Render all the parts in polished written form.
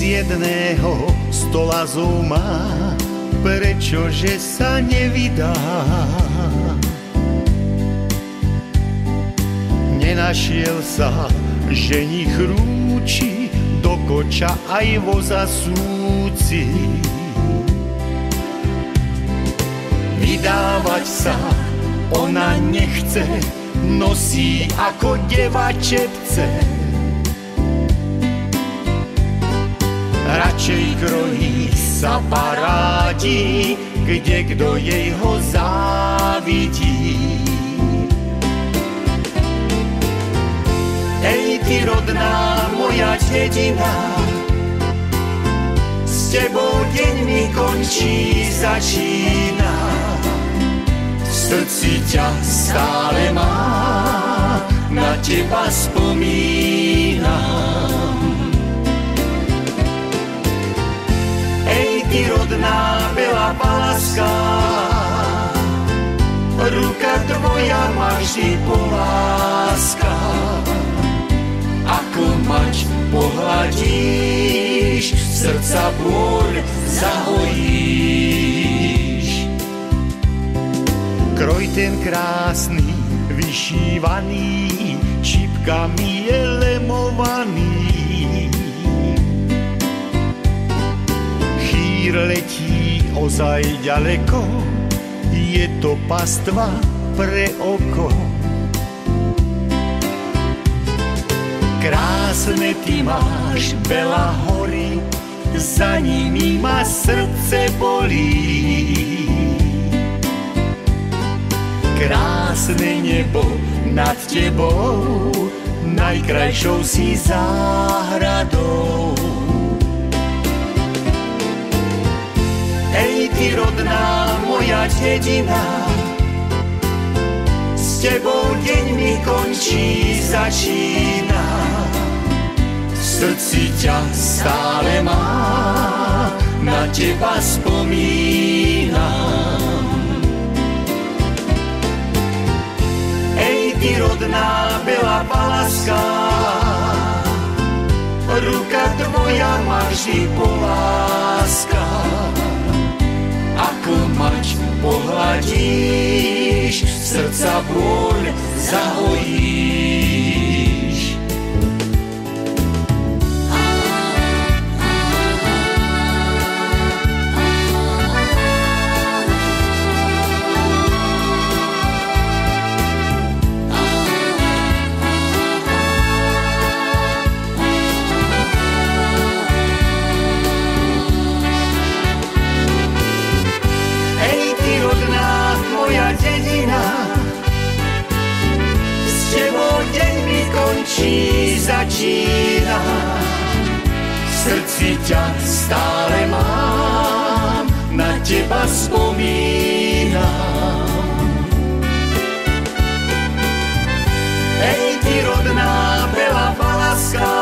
jedného 100 lazov má, prečože sa nevydá? Nenašiel sa ženich rúči, do koča aj voza súci. Vydávať sa ona nechce, nosí ako deva čepce. Radšej krojí sa parádi, kde kdo jej ho závidí. Ej, ty rodná moja dedina, s tebou deň mi končí, začína. V srdci ťa stále mám, na teba spomínam. Ej, ty rodná belá palaska, ruka tvoja ma vždy poláska. Ako mať pohľadíš, srdca bôľ zahojíš. Kroj ten krásny, vyšívaný, čipkami je lemovaný. Chýr letí ozaj ďaleko, je to pastva pre oko. Krásne ty máš veľa hory, za nimi ma srdce bolí. Krásne nebo nad tebou, najkrajšou si záhradou. Ej, ty rodná moja dedina, s tebou deň mi končí, začína. V srdci ťa stále mám, na teba spomínam. Ej, ty rodná belá palaska, ruka tvoja ma vždy poláska. Ako mať pohľadíš, srdca bôľ zahojíš. Začína, v srdci ťa stále mám, na teba spomínam. Ej, ty rodná belá palaska,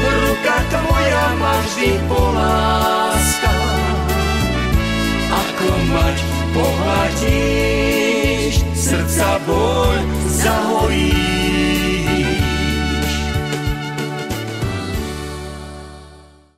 ruka tvoja ma vždy poláska. Ako mať pohľadíš, srdca bôľ zahojíš.